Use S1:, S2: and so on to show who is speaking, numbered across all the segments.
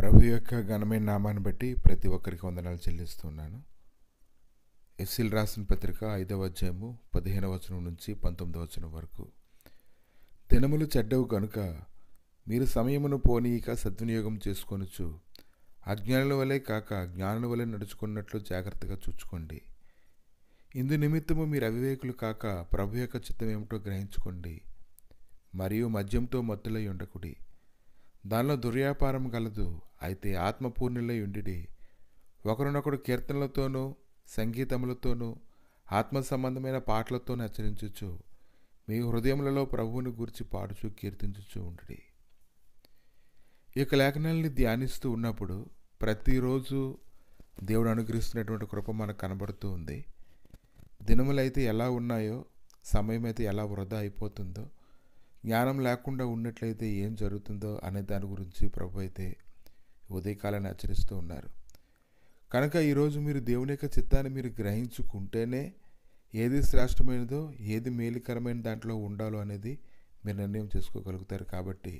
S1: ప్రభు యొక్క ఘనమైన నామాన్ని బట్టి ప్రతి ఒక్కరికి వందనాలు చెల్లిస్తున్నాను. ఎఫ్సీలు రాసిన పత్రిక 5వ అధ్యాయము 15వ వచనం నుంచి 19వ వచనం వరకు. దినములు చెడ్డవు గనుక మీరు సమయమును పోనీయక సద్వినియోగం చేసుకొనుచు అజ్ఞానుల వలె కాక జ్ఞానుల వలె నడుచుకున్నట్లు జాగ్రత్తగా చూచుకోండి. ఇందు నిమిత్తము మీరు అవివేకులు కాక ప్రభు యొక్క చిత్తం ఏమిటో గ్రహించుకోండి. మరియు మద్యంతో మత్తులై ఉండకుడి, దానిలో దుర్వ్యాపారం గలదు. అయితే ఆత్మపూర్ణులై ఉండిడి. ఒకరినొకడు కీర్తనలతోనూ సంగీతములతోనూ ఆత్మ సంబంధమైన పాటలతోనూ హెచ్చరించుచు మీ హృదయములలో ప్రభువుని గూర్చి పాడుచు కీర్తించుచు ఉండుడి. ఈ యొక్క లేఖనాలని ధ్యానిస్తూ ఉన్నప్పుడు ప్రతిరోజు దేవుడు అనుగ్రహిస్తున్నటువంటి కృప మనకు కనబడుతూ ఉంది. దినములైతే ఎలా ఉన్నాయో, సమయం అయితే ఎలా వృధా అయిపోతుందో, జ్ఞానం లేకుండా ఉన్నట్లయితే ఏం జరుగుతుందో అనే దాని గురించి ప్రభు అయితే ఉదయకాలాన్ని హెచ్చరిస్తూ ఉన్నారు. కనుక ఈరోజు మీరు దేవుని యొక్క చిత్తాన్ని మీరు గ్రహించుకుంటేనే ఏది శ్రేష్టమైనదో, ఏది మేలుకరమైన దాంట్లో ఉండాలో అనేది మీరు నిర్ణయం చేసుకోగలుగుతారు. కాబట్టి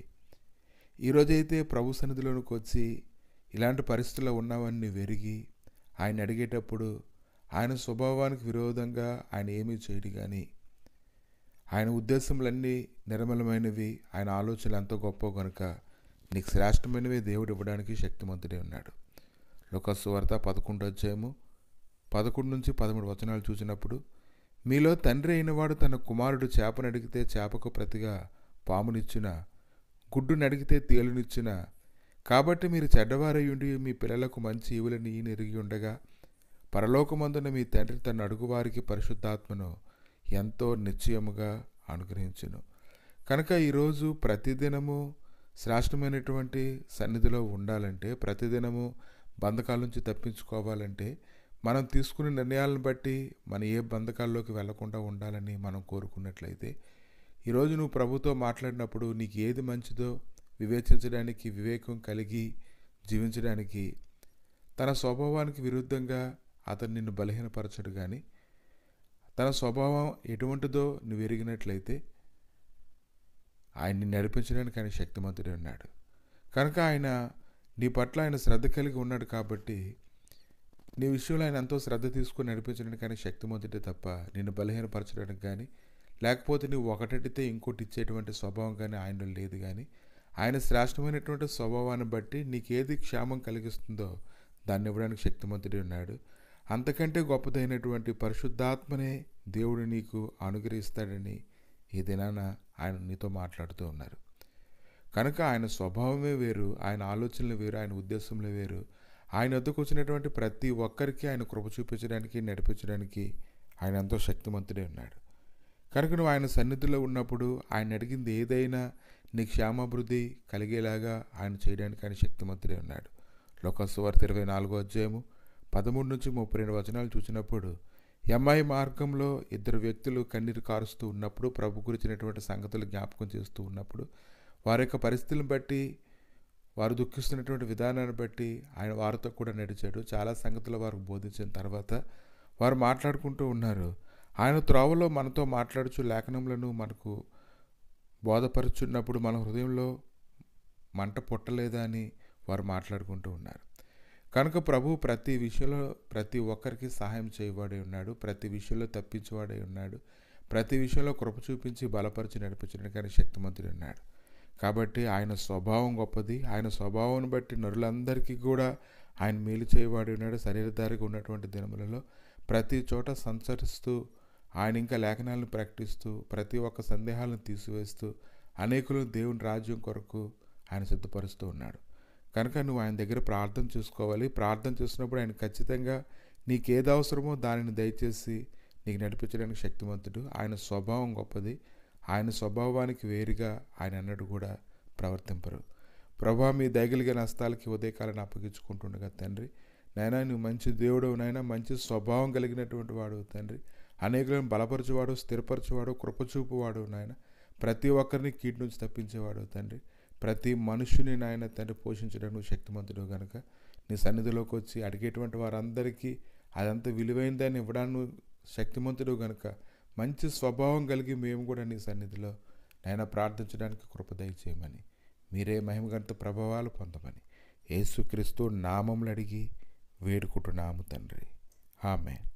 S1: ఈరోజైతే ప్రభు సన్నిధిలోనికి వచ్చి ఇలాంటి పరిస్థితుల్లో ఉన్నామని వెరిగి ఆయన అడిగేటప్పుడు ఆయన స్వభావానికి విరోధంగా ఆయన ఏమీ చేయడు, కానీ ఆయన ఉద్దేశములన్నీ నిర్మలమైనవి, ఆయన ఆలోచనలు ఎంతో గొప్ప కనుక నీకు శ్రేష్టమైనవి దేవుడు ఇవ్వడానికి శక్తిమంతుడే ఉన్నాడు. లూకా సువార్త 11వ అధ్యాయము 11 నుంచి 13 వచనాలు చూసినప్పుడు, మీలో తండ్రి అయినవాడు తన కుమారుడు చేపను అడిగితే చేపకు ప్రతిగా పామునిచ్చిన, గుడ్డును అడిగితే తేలునిచ్చిన, కాబట్టి మీరు చెడ్డవారయ్యుండి మీ పిల్లలకు మంచి ఈవులని ఈయన ఎరిగి ఉండగా పరలోకమందున మీ తండ్రి తన అడుగువారికి పరిశుద్ధాత్మను ఎంతో నిశ్చయముగా అనుగ్రహించును. కనుక ఈరోజు ప్రతిదినము శ్రేష్టమైనటువంటి సన్నిధిలో ఉండాలంటే, ప్రతిదినము బంధకాల నుంచి తప్పించుకోవాలంటే, మనం తీసుకునే నిర్ణయాలను బట్టి మనం ఏ బంధకాల్లోకి వెళ్లకుండా ఉండాలని మనం కోరుకున్నట్లయితే, ఈరోజు నువ్వు ప్రభుతో మాట్లాడినప్పుడు నీకు ఏది మంచిదో వివేచించడానికి, వివేకం కలిగి జీవించడానికి, తన స్వభావానికి విరుద్ధంగా అతను నిన్ను బలహీనపరచడు, కానీ తన స్వభావం ఎటువంటిదో నువ్వు ఎరిగినట్లయితే ఆయన్ని నడిపించడానికి ఆయన శక్తిమంతుడే ఉన్నాడు. కనుక ఆయన నీ పట్ల ఆయన శ్రద్ధ కలిగి ఉన్నాడు. కాబట్టి నీ విషయంలో ఆయన ఎంతో శ్రద్ధ తీసుకుని నడిపించడానికి ఆయన శక్తిమంతుడే తప్ప నిన్ను బలహీనపరచడానికి కానీ, లేకపోతే నువ్వు ఒకటడితే ఇంకోటి ఇచ్చేటువంటి స్వభావం కానీ ఆయనలో లేదు. కానీ ఆయన శ్రేష్టమైనటువంటి స్వభావాన్ని బట్టి నీకేది క్షేమం కలిగిస్తుందో దాన్ని ఇవ్వడానికి శక్తిమంతుడే ఉన్నాడు. అంతకంటే గొప్పదైనటువంటి పరిశుద్ధాత్మనే దేవుడు నీకు అనుగ్రహిస్తాడని ఈ దినాన ఆయన నీతో మాట్లాడుతూ ఉన్నారు. కనుక ఆయన స్వభావమే వేరు, ఆయన ఆలోచనలు వేరు, ఆయన ఉద్దేశంలో వేరు. ఆయన వద్దకు వచ్చినటువంటి ప్రతి ఒక్కరికి ఆయన కృప చూపించడానికి, నడిపించడానికి ఆయన ఎంతో శక్తిమంతుడే ఉన్నాడు. కనుక నువ్వు ఆయన సన్నిధిలో ఉన్నప్పుడు ఆయన అడిగింది ఏదైనా నీ క్షేమాభివృద్ధి కలిగేలాగా ఆయన చేయడానికి ఆయన శక్తిమంతుడే ఉన్నాడు. లూకా సువార్త 24వ అధ్యాయము 13 నుంచి 32 వచనాలు చూసినప్పుడు, ఎమ్మాయి మార్గంలో ఇద్దరు వ్యక్తులు కన్నీరు కారుస్తూ ఉన్నప్పుడు, ప్రభు గురించినటువంటి సంగతులు జ్ఞాపకం చేస్తూ ఉన్నప్పుడు, వారి యొక్క పరిస్థితులను బట్టి, వారు దుఃఖిస్తున్నటువంటి విధానాన్ని బట్టి ఆయన వారితో కూడా నడిచాడు. చాలా సంగతులు వారికి బోధించిన తర్వాత వారు మాట్లాడుకుంటూ ఉన్నారు. ఆయన త్రోవలో మనతో మాట్లాడుచు లేఖనములను మనకు బోధపరుచున్నప్పుడు మన హృదయంలో మంట పుట్టలేదా అని వారు మాట్లాడుకుంటూ ఉన్నారు. కనుక ప్రభు ప్రతి విషయంలో ప్రతి ఒక్కరికి సహాయం చేయవాడే ఉన్నాడు, ప్రతి విషయంలో తప్పించేవాడే ఉన్నాడు, ప్రతి విషయంలో కృప చూపించి బలపరిచి నడిపించడానికి ఆయన శక్తిమంతుడు ఉన్నాడు. కాబట్టి ఆయన స్వభావం గొప్పది. ఆయన స్వభావాన్ని బట్టి నరులందరికీ కూడా ఆయన మేలు చేయవాడే ఉన్నాడు. శరీరధారిగా ఉన్నటువంటి దినములలో ప్రతి చోట సంచరిస్తూ ఆయన ఇంకా లేఖనాలను ప్రకటిస్తూ ప్రతి ఒక్క సందేహాలను తీసివేస్తూ అనేకులు దేవుని రాజ్యం కొరకు ఆయన సిద్ధపరుస్తూ ఉన్నాడు. కనుక నువ్వు ఆయన దగ్గర ప్రార్థన చేసుకోవాలి. ప్రార్థన చేసినప్పుడు ఆయన ఖచ్చితంగా నీకేది అవసరమో దానిని దయచేసి నీకు నడిపించడానికి శక్తివంతుడు. ఆయన స్వభావం గొప్పది. ఆయన స్వభావానికి వేరుగా ఆయన అన్నట్టు కూడా ప్రవర్తింపరు. ప్రభా, మీ దయగలిగిన హస్తాలకి ఉదయకాలను అప్పగించుకుంటుండగా తండ్రి, నైనా నువ్వు మంచి దేవుడు, నైనా మంచి స్వభావం కలిగినటువంటి వాడు తండ్రి, అనేకులను బలపరచువాడు, స్థిరపరచువాడు, కృపచూపువాడు నాయన, ప్రతి ఒక్కరిని కీడు నుంచి తప్పించేవాడు తండ్రి, ప్రతి మనుషుని నాయన తండ్రి పోషించడం నువ్వు శక్తిమంతుడు కనుక నీ సన్నిధిలోకి వచ్చి అడిగేటువంటి వారందరికీ అదంతా విలువైనదాన్ని ఇవ్వడానికి శక్తిమంతుడు కనుక మంచి స్వభావం కలిగి మేము కూడా నీ సన్నిధిలో నాయన ప్రార్థించడానికి కృప దయచేయమని, మీరే మహిమగంత ప్రభావాలు పొందమని యేసుక్రీస్తు నామములు అడిగి వేడుకుంటున్నాము తండ్రి. ఆమేన్.